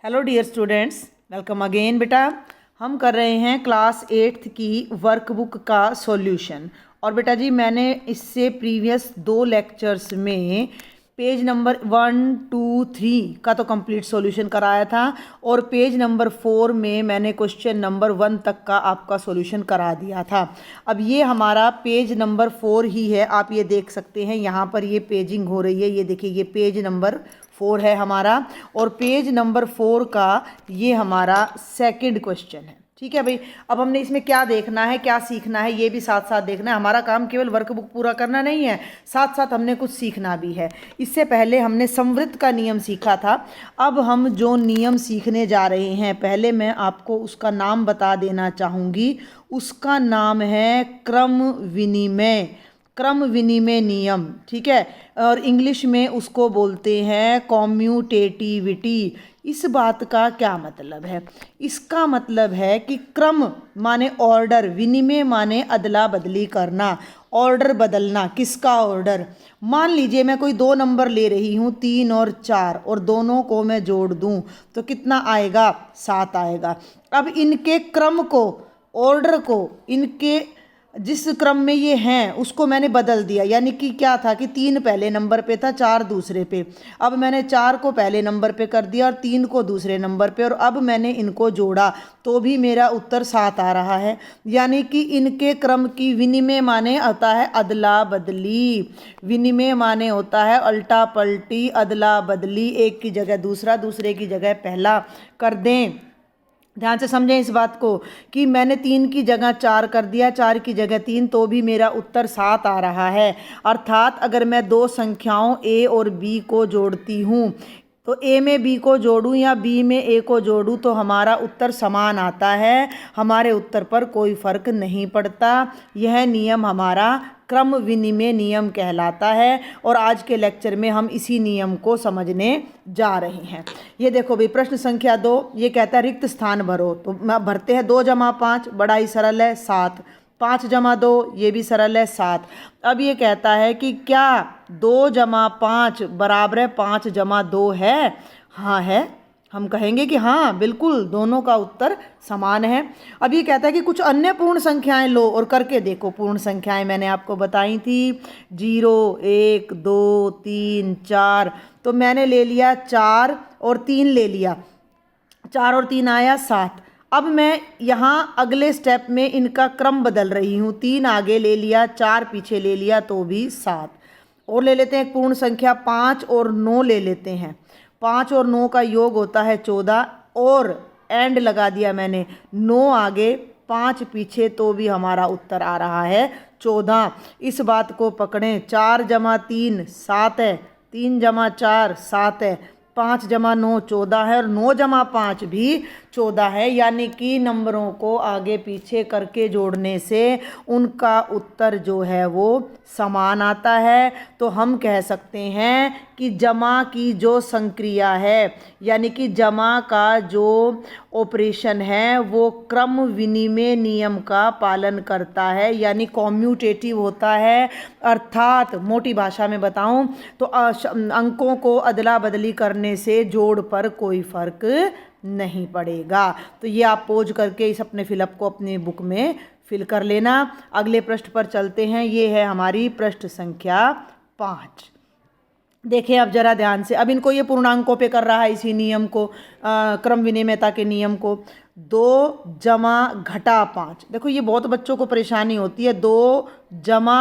Hello dear students, welcome again. बेटा हम कर रहे हैं क्लास 8th की वर्कबुक का सॉल्यूशन। और बेटा जी मैंने इससे प्रीवियस 2 लेक्चर्स में पेज नंबर 1, 2, 3 का तो कंप्लीट सॉल्यूशन कराया था और पेज नंबर 4 में मैंने क्वेश्चन नंबर 1 तक का आपका सॉल्यूशन करा दिया था। अब ये हमारा पेज नंबर 4 ही है, आप ये देख सकते हैं यहाँ पर ये पेजिंग हो रही है। ये देखिए ये पेज नंबर 4 है हमारा और पेज नंबर 4 का ये हमारा सेकंड क्वेश्चन है। ठीक है भाई, अब हमने इसमें क्या देखना है, क्या सीखना है, ये भी साथ साथ देखना है। हमारा काम केवल वर्कबुक पूरा करना नहीं है, साथ साथ हमने कुछ सीखना भी है। इससे पहले हमने समवृत्त का नियम सीखा था। अब हम जो नियम सीखने जा रहे हैं, पहले मैं आपको उसका नाम बता देना चाहूँगी। उसका नाम है क्रम विनिमय, क्रम विनिमय नियम। ठीक है, और इंग्लिश में उसको बोलते हैं कॉम्यूटेटिविटी। इस बात का क्या मतलब है? इसका मतलब है कि क्रम माने ऑर्डर, विनिमय माने अदला बदली करना, ऑर्डर बदलना। किसका ऑर्डर? मान लीजिए मैं कोई 2 नंबर ले रही हूँ, 3 और 4, और दोनों को मैं जोड़ दूँ तो कितना आएगा? 7 आएगा। अब इनके क्रम को, ऑर्डर को, इनके जिस क्रम में ये हैं उसको मैंने बदल दिया। यानी कि क्या था कि 3 पहले नंबर पे था, 4 दूसरे पे। अब मैंने 4 को पहले नंबर पे कर दिया और 3 को दूसरे नंबर पे, और अब मैंने इनको जोड़ा तो भी मेरा उत्तर 7 आ रहा है। यानी कि इनके क्रम की विनिमय माने होता है अदला बदली, विनिमय माने होता है उल्टा पलटी, अदला बदली। एक की जगह दूसरा, दूसरे की जगह पहला कर दें। ध्यान से समझें इस बात को कि मैंने 3 की जगह 4 कर दिया, 4 की जगह 3, तो भी मेरा उत्तर 7 आ रहा है। अर्थात अगर मैं 2 संख्याओं a और b को जोड़ती हूँ तो a में b को जोड़ूं या b में a को जोड़ूं तो हमारा उत्तर समान आता है, हमारे उत्तर पर कोई फर्क नहीं पड़ता। यह नियम हमारा क्रम विनिमय नियम कहलाता है और आज के लेक्चर में हम इसी नियम को समझने जा रहे हैं। ये देखो भाई, प्रश्न संख्या 2 ये कहता है रिक्त स्थान भरो। तो भरते हैं 2 जमा 5, बड़ा ही सरल है 7, 5 जमा 2 ये भी सरल है 7। अब ये कहता है कि क्या 2 जमा 5 बराबर है 5 जमा 2 है? हाँ है। हम कहेंगे कि हाँ बिल्कुल, दोनों का उत्तर समान है। अब ये कहता है कि कुछ अन्य पूर्ण संख्याएं लो और करके देखो। पूर्ण संख्याएं मैंने आपको बताई थी 0, 1, 2, 3, 4। तो मैंने ले लिया 4 और 3 ले लिया, 4 और 3 आया 7। अब मैं यहाँ अगले स्टेप में इनका क्रम बदल रही हूँ, 3 आगे ले लिया, 4 पीछे ले लिया तो भी 7। और ले लेते हैं एक पूर्ण संख्या 5 और 9 ले लेते हैं। 5 और 9 का योग होता है 14 और एंड लगा दिया मैंने, 9 आगे 5 पीछे तो भी हमारा उत्तर आ रहा है 14। इस बात को पकड़ें, 4 जमा 3 7 है, 3 जमा 4 7 है, 5 जमा 9 14 है और 9 जमा 5 भी 14 है। यानी कि नंबरों को आगे पीछे करके जोड़ने से उनका उत्तर जो है वो समान आता है। तो हम कह सकते हैं कि जमा की जो संक्रिया है, यानी कि जमा का जो ऑपरेशन है वो क्रम विनिमय नियम का पालन करता है, यानी कॉम्यूटेटिव होता है। अर्थात मोटी भाषा में बताऊं तो अंकों को अदला बदली करने से जोड़ पर कोई फर्क नहीं पड़ेगा। तो ये आप पोज करके इस अपने फिलअप को अपनी बुक में फिल कर लेना। अगले पृष्ठ पर चलते हैं, ये है हमारी पृष्ठ संख्या 5। देखिए अब जरा ध्यान से, अब इनको ये पूर्णांकों पे कर रहा है इसी नियम को, क्रम विनिमयता के नियम को। 2 जमा घटा 5, देखो ये बहुत बच्चों को परेशानी होती है। 2 जमा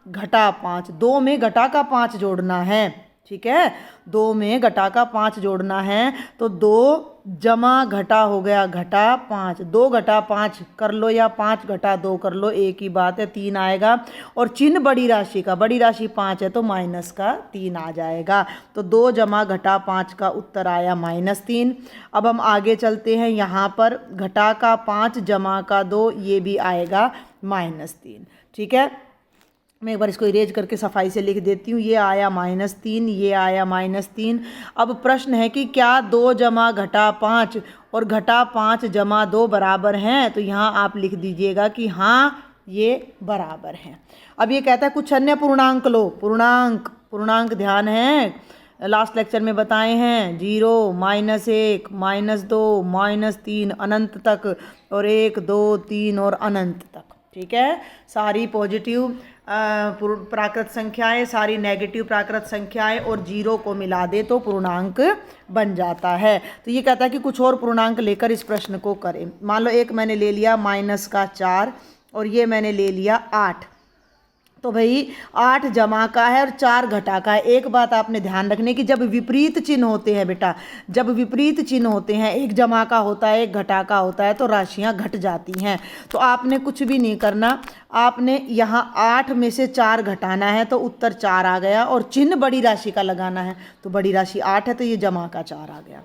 घटा 5, 2 में घटा का 5 जोड़ना है। ठीक है, 2 में घटा का 5 जोड़ना है तो 2 जमा घटा हो गया घटा 5, 2 घटा 5 कर लो या 5 घटा 2 कर लो, एक ही बात है, 3 आएगा। और चिन्ह बड़ी राशि का, बड़ी राशि 5 है तो माइनस का 3 आ जाएगा। तो 2 जमा घटा 5 का उत्तर आया -3। अब हम आगे चलते हैं, यहाँ पर घटा का 5 जमा का 2 ये भी आएगा -3। ठीक है, मैं एक बार इसको इरेज करके सफाई से लिख देती हूँ। ये आया -3, ये आया -3। अब प्रश्न है कि क्या 2 जमा घटा 5 और घटा 5 जमा 2 बराबर हैं? तो यहाँ आप लिख दीजिएगा कि हाँ ये बराबर हैं। अब ये कहता है कुछ अन्य पूर्णांक लो। पूर्णांक ध्यान है, लास्ट लेक्चर में बताए हैं, 0, -1, -2, -3 अनंत तक, और 1, 2, 3 और अनंत तक। ठीक है, सारी पॉजिटिव प्राकृत संख्याएं, सारी नेगेटिव प्राकृत संख्याएं और 0 को मिला दे तो पूर्णांक बन जाता है। तो ये कहता है कि कुछ और पूर्णांक लेकर इस प्रश्न को करें। मान लो एक मैंने ले लिया -4 और ये मैंने ले लिया 8। तो भाई 8 जमा का है और 4 घटा का है। एक बात आपने ध्यान रखने की, जब विपरीत चिन्ह होते हैं बेटा, जब विपरीत चिन्ह होते हैं, एक जमा का होता है एक घटा का होता है, तो राशियां घट जाती हैं। तो आपने कुछ भी नहीं करना, आपने यहाँ 8 में से 4 घटाना है तो उत्तर 4 आ गया, और चिन्ह बड़ी राशि का लगाना है तो बड़ी राशि 8 है तो ये जमा का 4 आ गया।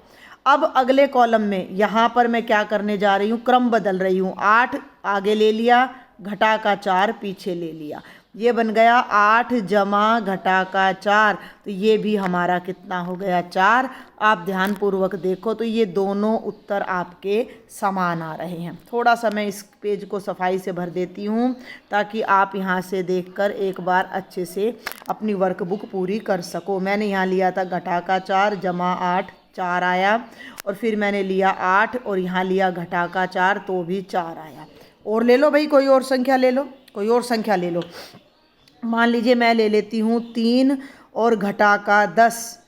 अब अगले कॉलम में यहाँ पर मैं क्या करने जा रही हूँ, क्रम बदल रही हूँ। 8 आगे ले लिया, घटा का 4 पीछे ले लिया, ये बन गया 8 जमा घटा का 4। तो ये भी हमारा कितना हो गया, 4। आप ध्यानपूर्वक देखो तो ये दोनों उत्तर आपके समान आ रहे हैं। थोड़ा सा मैं इस पेज को सफाई से भर देती हूँ ताकि आप यहाँ से देखकर एक बार अच्छे से अपनी वर्कबुक पूरी कर सको। मैंने यहाँ लिया था घटा का 4 जमा 8, 4 आया, और फिर मैंने लिया 8 और यहाँ लिया घटा का 4 तो भी 4 आया। और ले लो भाई, कोई और संख्या ले लो, कोई और संख्या ले लो। मान लीजिए मैं ले लेती हूँ 3 और घटा का 10।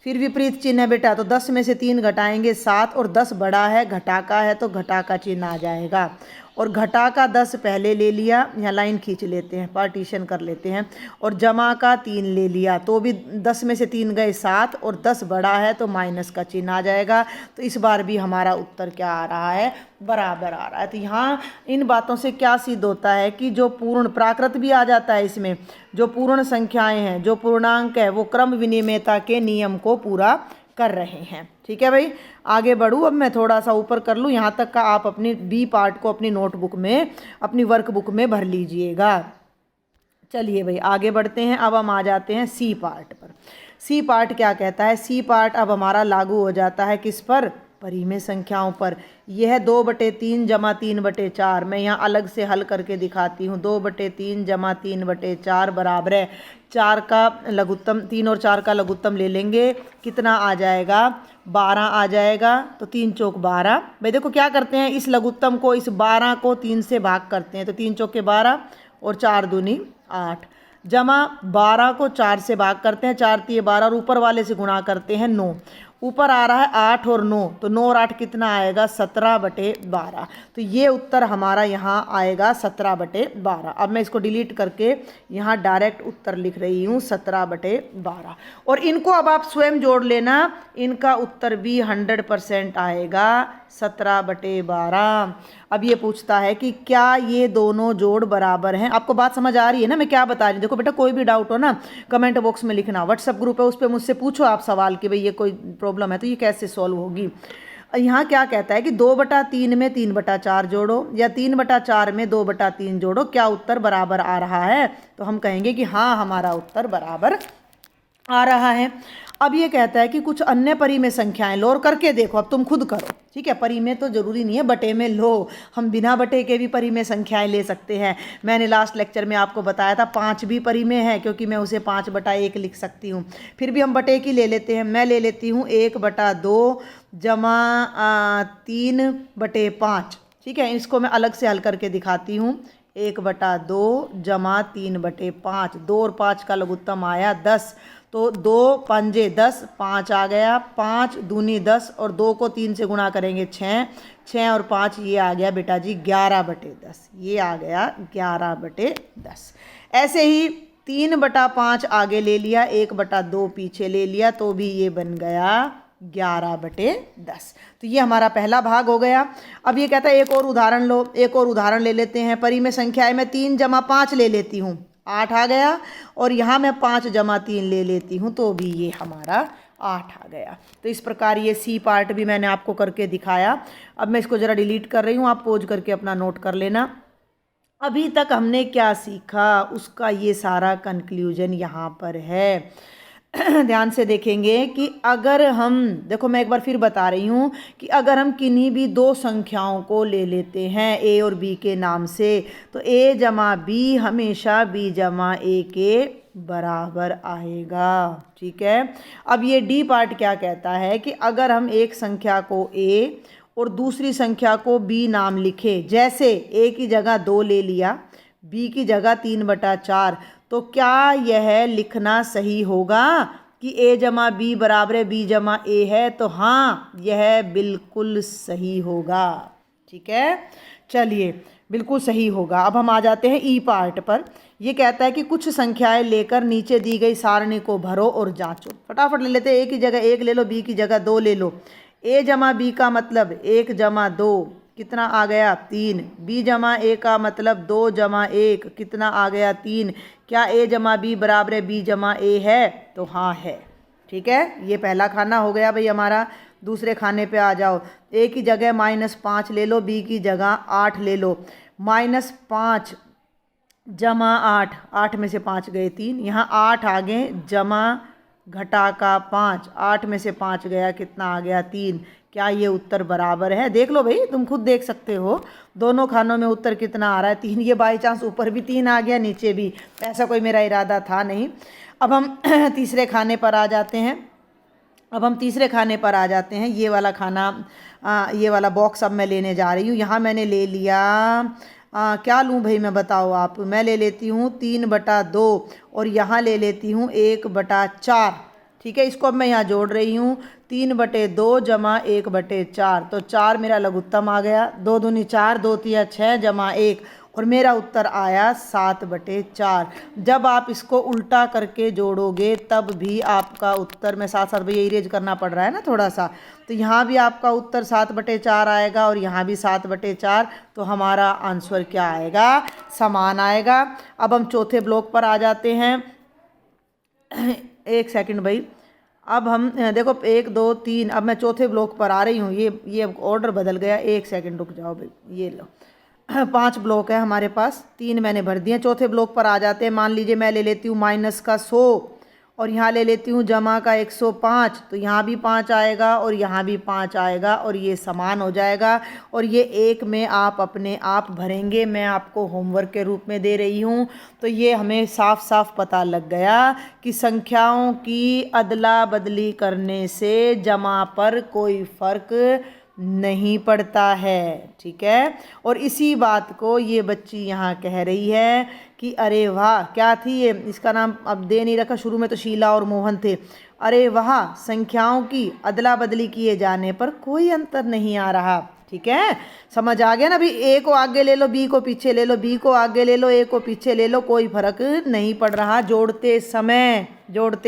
फिर विपरीत चिन्ह है बेटा, तो 10 में से 3 घटाएंगे 7, और 10 बड़ा है घटा का है तो घटा का चिन्ह आ जाएगा। और घटा का 10 पहले ले लिया, यहाँ लाइन खींच लेते हैं, पार्टीशन कर लेते हैं, और जमा का 3 ले लिया तो भी 10 में से 3 गए 7, और 10 बड़ा है तो माइनस का चिन्ह आ जाएगा। तो इस बार भी हमारा उत्तर क्या आ रहा है, बराबर आ रहा है। तो यहाँ इन बातों से क्या सिद्ध होता है कि जो पूर्ण प्राकृत भी आ जाता है इसमें, जो पूर्ण संख्याएं हैं, जो पूर्णांक है, वो क्रम विनिमयता के नियम को पूरा कर रहे हैं। ठीक है भाई, आगे बढ़ूँ। अब मैं थोड़ा सा ऊपर कर लूँ, यहाँ तक का आप अपनी बी पार्ट को अपनी नोटबुक में, अपनी वर्कबुक में भर लीजिएगा। चलिए भाई आगे बढ़ते हैं। अब हम आ जाते हैं सी पार्ट पर। सी पार्ट क्या कहता है, सी पार्ट अब हमारा लागू हो जाता है किस पर, परिमेय संख्याओं पर। यह 2/3 जमा 3/4, मैं यहाँ अलग से हल करके दिखाती हूँ। 2/3 जमा 3/4 बराबर है 4 का लघुत्तम, 3 और 4 का लघुत्तम ले लेंगे, कितना आ जाएगा, 12 आ जाएगा। तो 3 चौक 12। भाई देखो क्या करते हैं, इस लघुत्तम को, इस 12 को 3 से भाग करते हैं, तो 3 चौके 12 और 4 दूनी 8, जमा 12 को 4 से भाग करते हैं, 4 तिये 12 और ऊपर वाले से गुणा करते हैं 9। ऊपर आ रहा है 8 और 9, तो 9 और 8 कितना आएगा, 17/12। तो ये उत्तर हमारा यहाँ आएगा 17/12। अब मैं इसको डिलीट करके यहाँ डायरेक्ट उत्तर लिख रही हूँ 17/12। और इनको अब आप स्वयं जोड़ लेना, इनका उत्तर भी 100% आएगा 17/12। अब ये पूछता है कि क्या ये दोनों जोड़ बराबर हैं। आपको बात समझ आ रही है ना मैं क्या बता रही हूँ। देखो बेटा, कोई भी डाउट हो ना कमेंट बॉक्स में लिखना, व्हाट्सएप ग्रुप है उस पर मुझसे पूछो आप सवाल कि भाई ये कोई प्रॉब्लम है तो ये कैसे सॉल्व होगी। यहाँ क्या कहता है कि 2/3 में 3/4 जोड़ो, या 3/4 में 2/3 जोड़ो, क्या उत्तर बराबर आ रहा है। तो हम कहेंगे कि हाँ, हमारा उत्तर बराबर आ रहा है। अब ये कहता है कि कुछ अन्य परिमेय संख्याएं लो, और करके देखो, अब तुम खुद करो। ठीक है, परिमेय तो जरूरी नहीं है बटे में लो, हम बिना बटे के भी परिमेय संख्याएं ले सकते हैं। मैंने लास्ट लेक्चर में आपको बताया था 5 भी परिमेय है, क्योंकि मैं उसे 5/1 लिख सकती हूँ। फिर भी हम बटे की ले लेते हैं, मैं ले लेती हूँ 1/2 जमा 3/5। ठीक है, इसको मैं अलग से हल करके दिखाती हूँ। 1/2 जमा 3/5, 2 और 5 का लघुत्तम आया 10, तो 2 पंजे 10, 5 आ गया, 5 दूनी 10 और 2 को 3 से गुणा करेंगे 6, 6 और 5 ये आ गया बेटा जी 11/10, ये आ गया 11/10। ऐसे ही 3/5 आगे ले लिया, 1/2 पीछे ले लिया, तो भी ये बन गया 11/10। तो ये हमारा पहला भाग हो गया। अब ये कहता है एक और उदाहरण लो, एक और उदाहरण ले लेते हैं। परिमेय संख्याएं में 3 जमा 5 ले लेती हूँ, 8 आ गया, और यहाँ मैं 5 जमा 3 ले लेती हूँ, तो भी ये हमारा 8 आ गया। तो इस प्रकार ये सी पार्ट भी मैंने आपको करके दिखाया। अब मैं इसको ज़रा डिलीट कर रही हूँ, आप पॉज करके अपना नोट कर लेना। अभी तक हमने क्या सीखा उसका ये सारा कंक्लूजन यहाँ पर है। ध्यान से देखेंगे कि अगर हम, देखो मैं एक बार फिर बता रही हूँ कि अगर हम किन्हीं भी दो संख्याओं को ले लेते हैं ए और बी के नाम से, तो ए जमा बी हमेशा बी जमा ए के बराबर आएगा। ठीक है, अब ये डी पार्ट क्या कहता है कि अगर हम एक संख्या को ए और दूसरी संख्या को बी नाम लिखे, जैसे ए की जगह 2 ले लिया, बी की जगह 3/4, तो क्या यह लिखना सही होगा कि ए जमा बी बराबर है बी जमा ए है? तो हाँ, यह बिल्कुल सही होगा। ठीक है, चलिए, बिल्कुल सही होगा। अब हम आ जाते हैं ई पार्ट पर। ये कहता है कि कुछ संख्याएं लेकर नीचे दी गई सारणी को भरो और जांचो। फटाफट ले लेते हैं। ए की जगह 1 ले लो, बी की जगह 2 ले लो। ए जमा बी का मतलब 1 जमा 2 कितना आ गया? 3। बी जमा ए का मतलब 2 जमा 1 कितना आ गया? 3। क्या ए जमा बी बराबर है बी जमा ए है? तो हाँ है। ठीक है, ये पहला खाना हो गया भाई हमारा। दूसरे खाने पे आ जाओ। ए की जगह -5 ले लो, बी की जगह 8 ले लो। -5 जमा 8, 8 में से 5 गए 3, यहाँ 8 आ गए, जमा घटा का 5, 8 में से 5 गया, कितना आ गया? 3। क्या ये उत्तर बराबर है? देख लो भाई, तुम खुद देख सकते हो दोनों खानों में उत्तर कितना आ रहा है? 3। ये बाई चांस ऊपर भी 3 आ गया, नीचे भी, ऐसा कोई मेरा इरादा था नहीं। अब हम तीसरे खाने पर आ जाते हैं। ये वाला खाना, ये वाला बॉक्स अब मैं लेने जा रही हूँ। यहाँ मैंने ले लिया, क्या लूँ भाई मैं, बताओ आप। मैं ले लेती हूँ 3/2 और यहाँ ले लेती हूँ 1/4। ठीक है, इसको अब मैं यहाँ जोड़ रही हूँ। 3/2 जमा 1/4, तो 4 मेरा लघुत्तम आ गया। 2 दूनी 4, 2 तिया 6 जमा 1, और मेरा उत्तर आया 7/4। जब आप इसको उल्टा करके जोड़ोगे तब भी आपका उत्तर, मैं साथ साथ भैया इरेज करना पड़ रहा है ना थोड़ा सा, तो यहाँ भी आपका उत्तर 7/4 आएगा और यहाँ भी 7/4। तो हमारा आंसर क्या आएगा? समान आएगा। अब हम चौथे ब्लॉक पर आ जाते हैं। एक सेकंड भाई, अब हम देखो 1 2 3, अब मैं चौथे ब्लॉक पर आ रही हूँ। ये ऑर्डर बदल गया, एक सेकंड रुक जाओ भाई। ये लो 5 ब्लॉक है हमारे पास, 3 मैंने भर दिए। चौथे ब्लॉक पर आ जाते हैं। मान लीजिए मैं ले लेती हूँ -100 और यहाँ ले लेती हूँ जमा का 105, तो यहाँ भी 5 आएगा और यहाँ भी 5 आएगा और ये समान हो जाएगा। और ये 1 में आप अपने आप भरेंगे, मैं आपको होमवर्क के रूप में दे रही हूँ। तो ये हमें साफ साफ पता लग गया कि संख्याओं की अदला बदली करने से जमा पर कोई फ़र्क नहीं पड़ता है। ठीक है, और इसी बात को ये बच्ची यहाँ कह रही है कि अरे वाह, क्या थी ये, इसका नाम अब दे नहीं रखा, शुरू में तो शीला और मोहन थे। अरे वाह, संख्याओं की अदला बदली किए जाने पर कोई अंतर नहीं आ रहा। ठीक है, समझ आ गया ना? अभी ए को आगे ले लो, बी को पीछे ले लो, बी को आगे ले लो, ए को पीछे ले लो, कोई फर्क नहीं पड़ रहा जोड़ते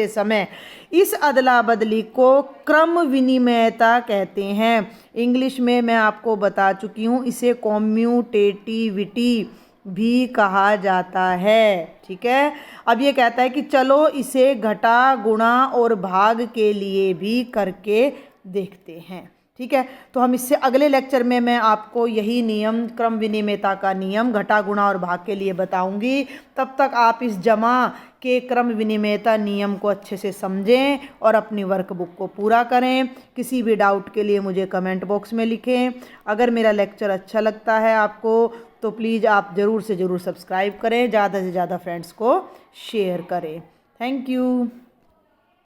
समय। इस अदला बदली को क्रम विनिमयता कहते हैं। इंग्लिश में मैं आपको बता चुकी हूँ, इसे कॉम्यूटेटिविटी भी कहा जाता है। ठीक है, अब ये कहता है कि चलो इसे घटा गुणा और भाग के लिए भी करके देखते हैं। ठीक है, तो हम इससे अगले लेक्चर में मैं आपको यही नियम, क्रम विनिमयता का नियम घटा गुणा और भाग के लिए बताऊंगी। तब तक आप इस जमा के क्रम विनिमयता नियम को अच्छे से समझें और अपनी वर्कबुक को पूरा करें। किसी भी डाउट के लिए मुझे कमेंट बॉक्स में लिखें। अगर मेरा लेक्चर अच्छा लगता है आपको तो प्लीज़ आप ज़रूर से ज़रूर सब्सक्राइब करें, ज़्यादा से ज़्यादा फ्रेंड्स को शेयर करें। Thank you.